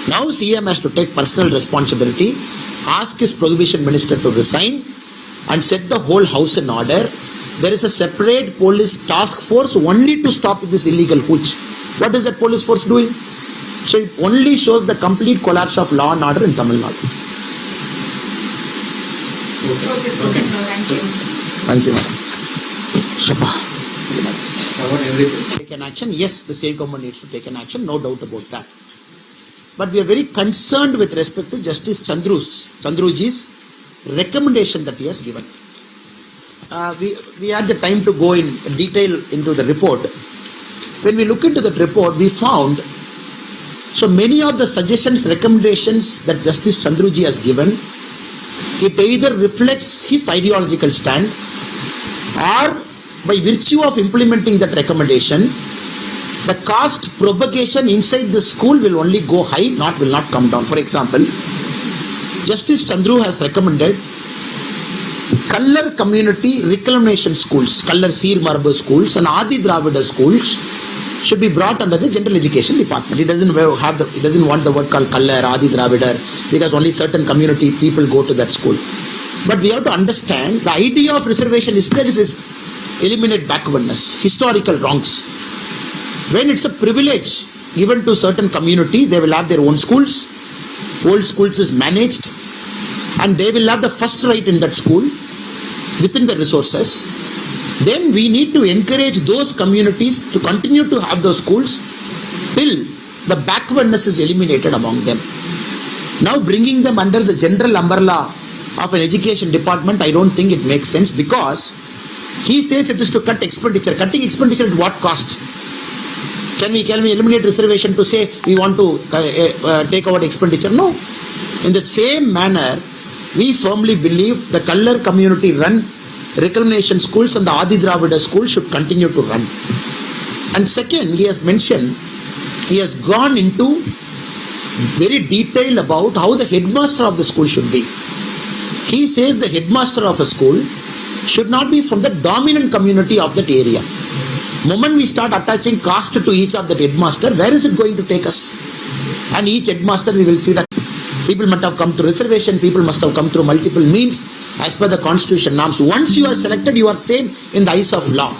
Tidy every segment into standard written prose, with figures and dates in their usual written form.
Now CM has to take personal responsibility, ask his prohibition minister to resign and set the whole house in order. There is a separate police task force only to stop this illegal hooch. What is that police force doing? So it only shows the complete collapse of law and order in Tamil Nadu. Okay. Thank you. Thank you, madam. Super. everything. Take an action. Yes, the state government needs to take an action, no doubt about that. But we are very concerned with respect to Justice Chandruji's recommendation that he has given. We had the time to go in detail into the report. When we look into that report, we found so many of the suggestions, recommendations that Justice Chandruji has given, it either reflects his ideological stand or by virtue of implementing that recommendation, the caste propagation inside the school will only go high, will not come down. For example, Justice Chandru has recommended Kallar community reclamation schools, Kallar Seer Marbu schools and Adi Dravida schools should be brought under the general education department. He doesn't want the word called Kallar, Adi Dravida because only certain community people go to that school. But we have to understand the idea of reservation itself is eliminate backwardness, historical wrongs. When it's a privilege given to certain community, they will have their own schools. Old schools is managed and they will have the first right in that school within the resources. Then we need to encourage those communities to continue to have those schools till the backwardness is eliminated among them. Now bringing them under the general umbrella of an education department, I don't think it makes sense because he says it is to cut expenditure. Cutting expenditure at what cost? Can we eliminate reservation to say we want to take out expenditure? No. In the same manner, we firmly believe the Kallar community run reclamation schools and the Adi Dravida schools should continue to run. And second, he has mentioned, he has gone into very detail about how the headmaster of the school should be. He says the headmaster of a school should not be from the dominant community of that area. Moment we start attaching caste to each of the headmaster, where is it going to take us? And each headmaster we will see that people must have come through reservation, people must have come through multiple means as per the constitution norms. Once you are selected, you are same in the eyes of law.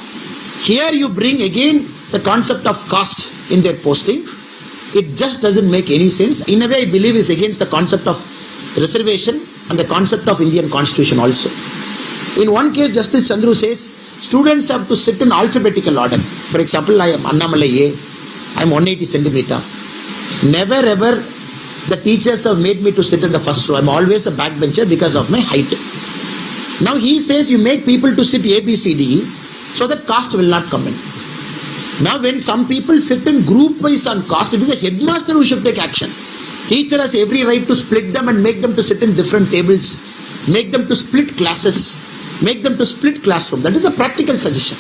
Here you bring again the concept of caste in their posting. It just doesn't make any sense. In a way, I believe is against the concept of reservation and the concept of Indian constitution also. In one case, Justice Chandru says, students have to sit in alphabetical order. For example, I am Annamalai A. I am 180 centimeter. Never ever the teachers have made me to sit in the first row. I am always a backbencher because of my height. Now he says you make people to sit A, B, C, D, E so that caste will not come in. Now when some people sit in group wise on caste, it is the headmaster who should take action. Teacher has every right to split them and make them to sit in different tables, make them to split classes, make them to split classroom. That is a practical suggestion.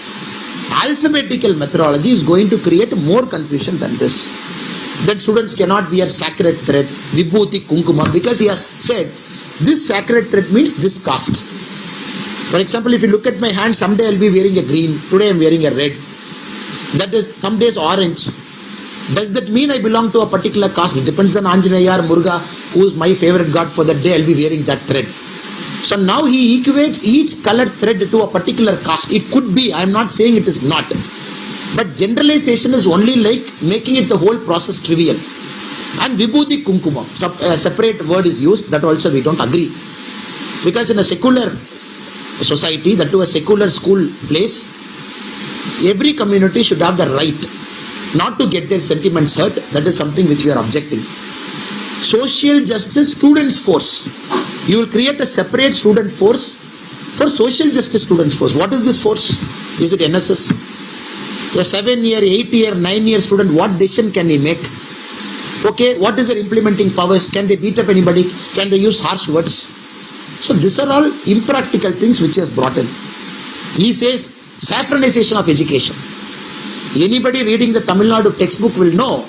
Alphabetical methodology is going to create more confusion than this. That students cannot wear sacred thread, vibhuti kunkuma, because he has said this sacred thread means this caste. For example, if you look at my hand, someday I'll be wearing a green, today I'm wearing a red. That is some days orange. Does that mean I belong to a particular caste? It depends on Anjaneya or Muruga, who is my favorite god for that day, I'll be wearing that thread. So now he equates each colored thread to a particular caste. It could be, I am not saying it is not. But generalization is only like making it the whole process trivial. And vibhuti kunkuma, a separate word is used, that also we don't agree. Because in a secular society, that to a secular school place, every community should have the right not to get their sentiments hurt. That is something which we are objecting. Social justice students force. You will create a separate student force for social justice students force. What is this force? Is it NSS? A 7-year, 8-year, 9-year student, what decision can he make? Okay, what is their implementing powers? Can they beat up anybody? Can they use harsh words? So these are all impractical things which he has brought in. He says saffronization of education. Anybody reading the Tamil Nadu textbook will know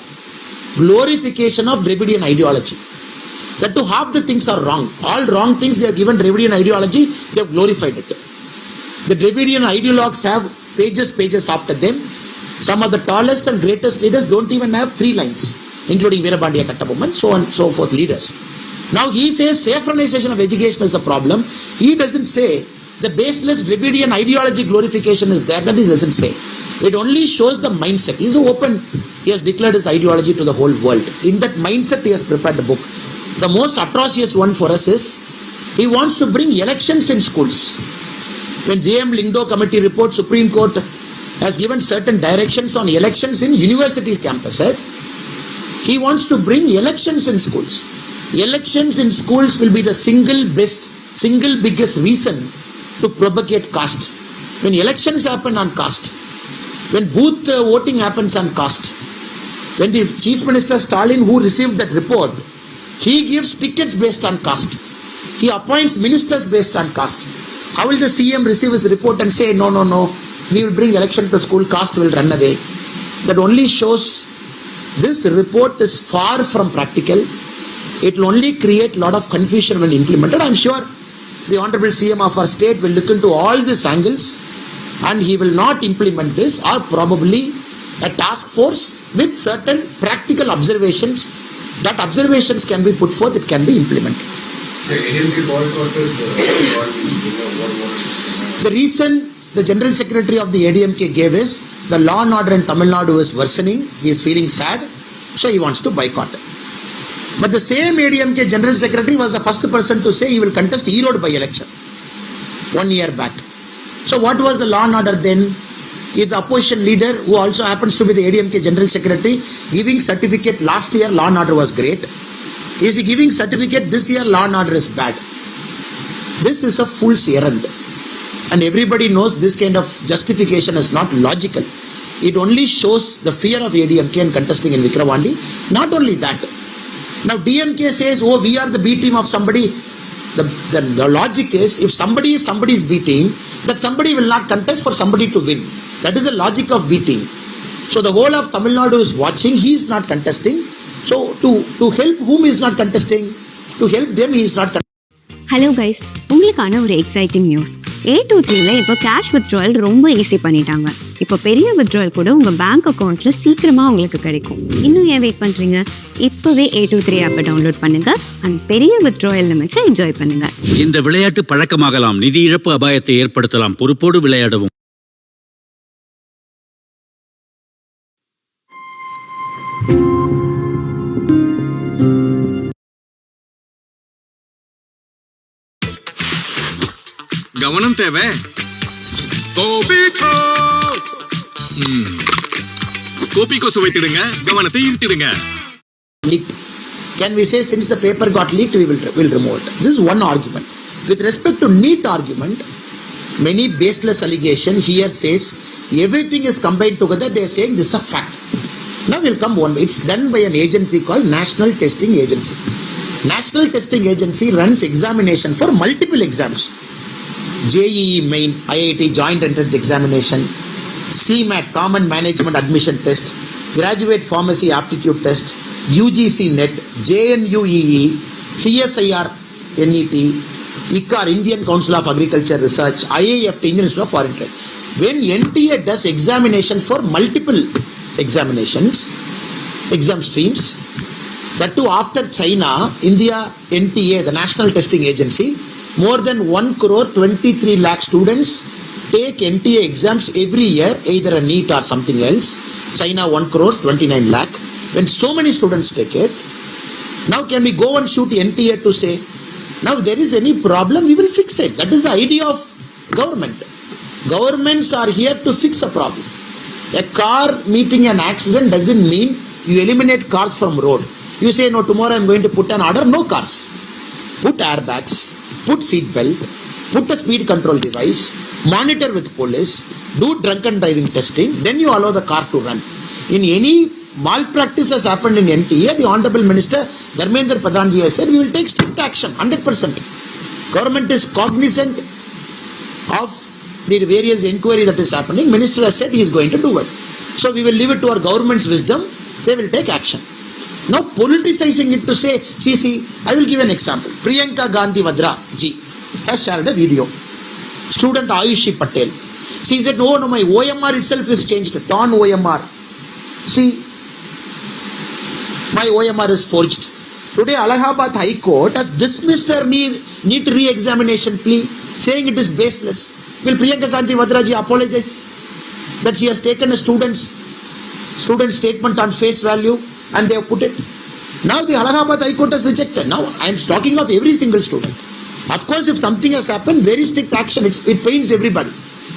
glorification of Dravidian ideology. That to half the things are wrong. All wrong things they have given Dravidian ideology, they have glorified it. The Dravidian ideologues have pages after them. Some of the tallest and greatest leaders don't even have 3 lines. including Veerabandiya Kattabomman, so on and so forth leaders. Now he says saffronization of education is a problem. He doesn't say the baseless Dravidian ideology glorification is there. That he doesn't say. It only shows the mindset. He's open. He has declared his ideology to the whole world. In that mindset, he has prepared the book. The most atrocious one for us is he wants to bring elections in schools. When J.M. Lindo committee report, Supreme Court has given certain directions on elections in universities campuses. He wants to bring elections in schools. Elections in schools will be the single biggest reason to propagate caste. When elections happen on caste, when booth voting happens on caste, when the Chief Minister Stalin, who received that report, he gives tickets based on caste. He appoints ministers based on caste. How will the CM receive his report and say, no, we will bring election to school, caste will run away? That only shows this report is far from practical. It will only create a lot of confusion when implemented. I am sure the Honorable CM of our state will look into all these angles and he will not implement this, or probably a task force with certain practical observations. That observations can be put forth, it can be implemented. The reason the General Secretary of the ADMK gave is the law and order in Tamil Nadu is worsening. He is feeling sad, so he wants to boycott. But the same ADMK General Secretary was the first person to say he will contest Erode by election 1 year back. So what was the law and order then? Is the opposition leader, who also happens to be the ADMK General Secretary, giving certificate last year law and order was great. Is he giving certificate this year law and order is bad? This is a fool's errand. And everybody knows this kind of justification is not logical. It only shows the fear of ADMK in contesting in Vikravandi. Not only that. Now DMK says, oh, we are the B team of somebody. The logic is, if somebody is somebody's B team, that somebody will not contest for somebody to win. That is the logic of B team. So the whole of Tamil Nadu is watching, he is not contesting. So to help whom he is not contesting? To help them he is not contesting. Hello guys, உங்களுக்கான ஒரு exciting news. 823ல இப்போ cash withdrawal ரொம்ப easy பண்ணிட்டாங்க. இப்போ பெரிய withdrawal கூட உங்கள் bank அக்கௌண்ட்ல சீக்கிரமாக உங்களுக்கு கிடைக்கும். இன்னும் ஏன் வெயிட் பண்ணுறீங்க? இப்போவே 823 ஆப்பை டவுன்லோட் பண்ணுங்க அண்ட் பெரிய வித்ட்ராயல் லிமிட்ஸை என்ஜாய் பண்ணுங்க. இந்த விளையாட்டு பழக்கமாகலாம். நிதி இழப்பு அபாயத்தை ஏற்படுத்தலாம். பொறுப்போடு விளையாடவும். கவனம் தேவை. கோபிக்கோ சுவைத்திடுங்க, கவனத்தை ஈர்த்திடுங்க. Can we say since the paper got leaked, we will remove it? This is one argument. With respect to NEET argument, many baseless allegation here says everything is combined together. They are saying this is a fact. Now we'll come one. It's done by an agency called National Testing Agency. National Testing Agency runs examination for multiple exams. JEE Main, IIT Joint Entrance Examination, CMAT Common Management Admission Test, Graduate Pharmacy Aptitude Test, UGC NET, JNU EE, CSIR NET, ICAR Indian Council of Agriculture Research, IAFT Indian Institute of Foreign Trade. When NTA does examination for multiple examinations, exam streams, that too after China, India NTA, the National Testing Agency, more than 1 crore 23 lakh students take NTA exams every year, either a NEET or something else. China 1 crore 29 lakh. When so many students take it, now can we go and shoot NTA to say, now if there is any problem, we will fix it. That is the idea of government. Governments are here to fix a problem. A car meeting an accident doesn't mean you eliminate cars from road. You say, no, tomorrow I am going to put an order, no cars. Put airbags, put seat belt, put a speed control device, monitor with police, do drunken driving testing, then you allow the car to run. In any malpractice has happened in NTA, the Honorable Minister Dharmendra Pradhanji has said we will take strict action, 100%. Government is cognizant of the various inquiry that is happening. Minister has said he is going to do it. So we will leave it to our government's wisdom, they will take action. Now politicizing it to say, see, I will give an example. Priyanka Gandhi Vadra ji has shared a video. Student Ayushi Patel. She said, no, my OMR itself is changed. Torn OMR. See, my OMR is forged. Today, Allahabad High Court has dismissed her NEET re-examination plea, saying it is baseless. Will Priyanka Gandhi Vadraji apologize that she has taken a student's statement on face value and they have put it? Now the Allahabad High Court has rejected. Now I am talking of every single student. Of course, if something has happened, very strict action. It pains everybody.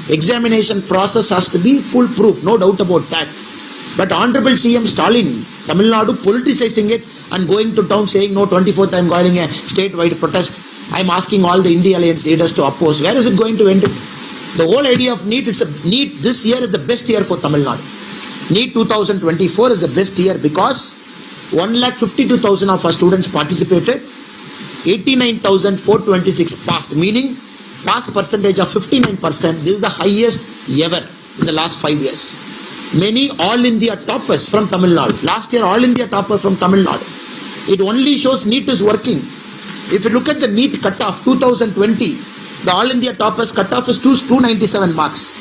Examination process has to be foolproof, no doubt about that. But Honorable CM Stalin, Tamil Nadu, politicizing it and going to town saying, no, 24th I am calling a statewide protest. I am asking all the India Alliance leaders to oppose. Where is it going to end? The whole idea of NEET, NEET this year is the best year for Tamil Nadu. NEET 2024 is the best year because 1,52,000 of our students participated. 89,426 passed, meaning pass percentage of 59%. This is the highest ever in the last 5 years. Many All India toppers from Tamil Nadu. Last year, All India topper from Tamil Nadu. It only shows NEET is working. If you look at the NEET cutoff 2020, the All India toppers cutoff is 297 marks.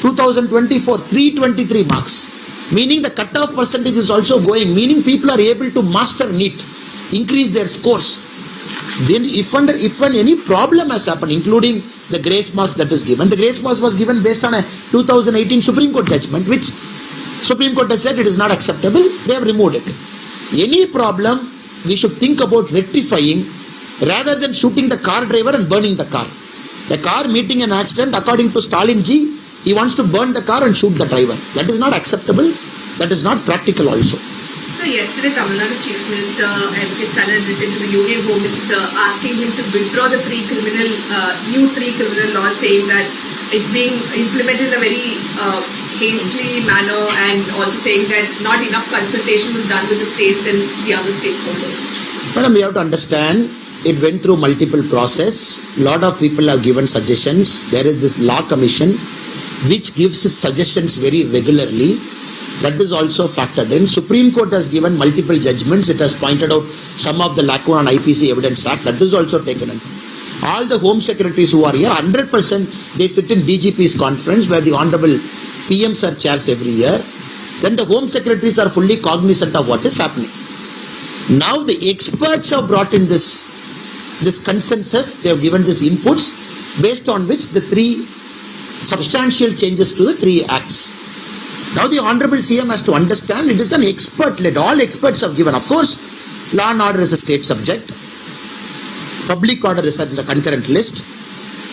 2024, 323 marks. Meaning the cutoff percentage is also going. Meaning people are able to master NEET, increase their scores. Then if any problem has happened, including the grace marks that is given, the grace marks was given based on a 2018 Supreme Court judgment, which Supreme Court has said it is not acceptable. They have removed it. Any problem, we should think about rectifying rather than shooting the car driver and burning the car. The car meeting an accident, according to Stalin ji, he wants to burn the car and shoot the driver. That is not acceptable. That is not practical also. So yesterday, Tamil Nadu Chief Minister Advocate Stalin had written to the Union Home Minister asking him to withdraw the new three criminal laws, saying that it's being implemented in a very hastily manner, and also saying that not enough consultation was done with the states and the other stakeholders. Madam, we have to understand, it went through multiple process. Lot of people have given suggestions. There is this law commission which gives suggestions very regularly. That is also factored in. Supreme Court has given multiple judgments. It has pointed out some of the lacuna on IPC Evidence Act. That is also taken in. All the Home Secretaries who are here, 100% they sit in DGP's conference where the Honorable PMs are chairs every year. Then the Home Secretaries are fully cognizant of what is happening. Now the experts have brought in this consensus. They have given these inputs based on which the three substantial changes to the three acts. Now the Honorable CM has to understand it is an expert-led. All experts have given. Of course, law and order is a state subject. Public order is in the concurrent list.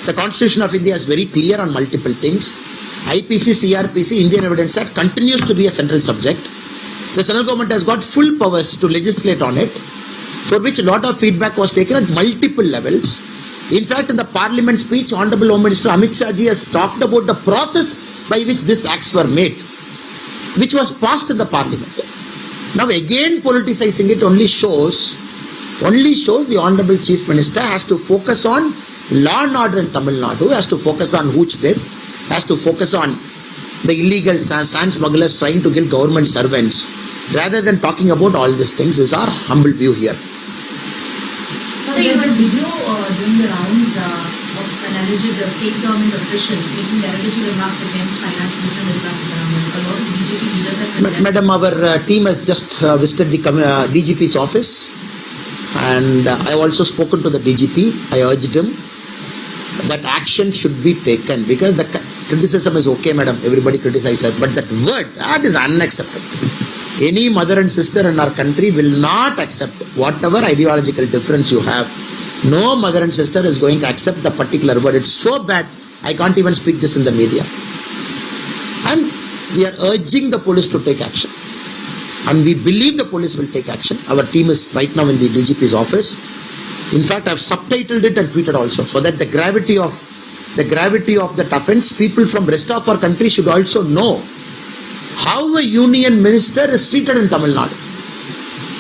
The Constitution of India is very clear on multiple things. IPC, CRPC, Indian Evidence Act continues to be a central subject. The central government has got full powers to legislate on it, for which a lot of feedback was taken at multiple levels. In fact, in the Parliament speech, Honorable Home Minister Amit Shah ji has talked about the process by which these acts were made, which was passed in the Parliament. Now again politicizing it only shows the Honorable Chief Minister has to focus on law and order in Tamil Nadu, has to focus on hooch death, has to focus on the illegal sand smugglers trying to kill government servants, rather than talking about all these things. Is our humble view here. So there's a video doing the rounds of an alleged state government official making derogatory remarks against Finance Minister Nirmala Sitharaman. A lot of BJP leaders have condemned. Madam, our team has just visited the DGP's office, and I have also spoken to the DGP. I urged him that action should be taken, because the criticism is okay, madam, everybody criticizes, but that word, that is unacceptable. Any mother and sister in our country will not accept whatever ideological difference you have. No mother and sister is going to accept the particular word. It's so bad, I can't even speak this in the media. And we are urging the police to take action. And we believe the police will take action. Our team is right now in the DGP's office. In fact, I have subtitled it and tweeted also, so that the gravity of that offence, people from rest of our country should also know how a union minister is treated in Tamil Nadu.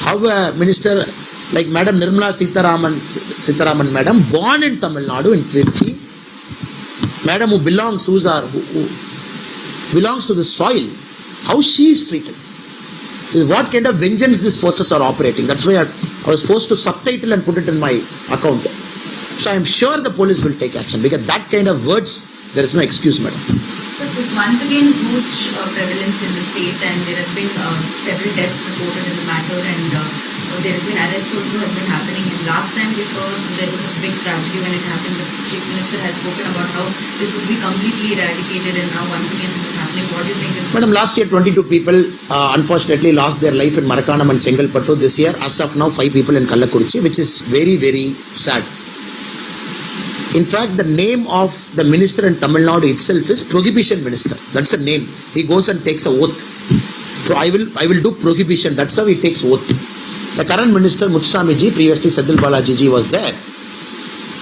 How a minister like Madam Nirmala Sitharaman Madam, born in Tamil Nadu in Trichy, Madam who belongs to the soil, how she is treated. What kind of vengeance these forces are operating. That's why I was forced to subtitle and put it in my account. So I am sure the police will take action, because that kind of words, there is no excuse, madam. So Once again, huge prevalence in the state, and there have been several deaths reported in the matter, and there have been arrests also have been happening. And last time we saw there was a big tragedy when it happened. The Chief Minister has spoken about how this would be completely eradicated, and now once again this is happening. What do you think? Madam, last year 22 people unfortunately lost their life in Marakanam and Chengalpattu. This year, as of now, 5 people in Kallakurichi, which is very, very sad. In fact, the name of the minister in Tamil Nadu itself is Prohibition Minister. That's a name. He goes and takes a oath. So I will do prohibition. That's how he takes oath. The current minister, Muthuswami ji, previously Sadil Balaji ji was there.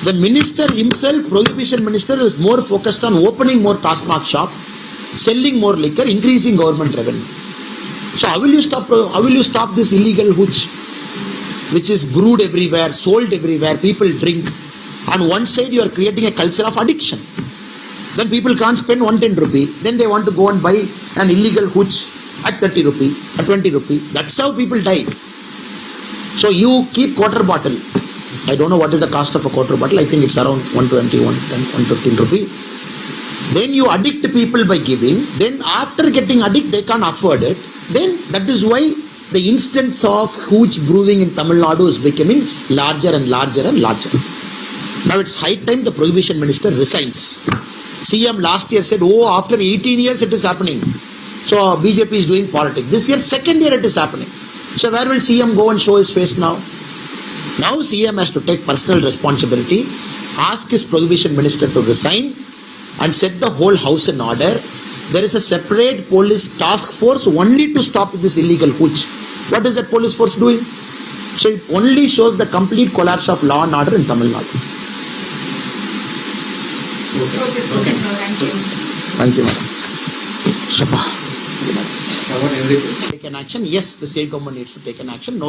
The minister himself, Prohibition Minister, is more focused on opening more Taskmark shop, selling more liquor, increasing government revenue. So how will you stop this illegal hooch, which is brewed everywhere, sold everywhere, people drink. On one side, you are creating a culture of addiction. Then people can't spend 110 rupee. Then they want to go and buy an illegal hooch at 30 rupee, at 20 rupee. That's how people die. So you keep quarter bottle. I don't know what is the cost of a quarter bottle. I think it's around 120, 115 rupee. Then you addict people by giving. Then after getting addicted, they can't afford it. Then that is why the instance of hooch brewing in Tamil Nadu is becoming larger and larger and larger. Now it's high time the Prohibition Minister resigns. CM last year said, oh, after 18 years it is happening. So BJP is doing politics. This year, second year it is happening. So where will CM go and show his face now? Now CM has to take personal responsibility, ask his Prohibition Minister to resign and set the whole house in order. There is a separate police task force only to stop this illegal hooch. What is that police force doing? So it only shows the complete collapse of law and order in Tamil Nadu. Okay. Thank you. Thank you, madam. Take an action. Yes, the state government needs to take an action. No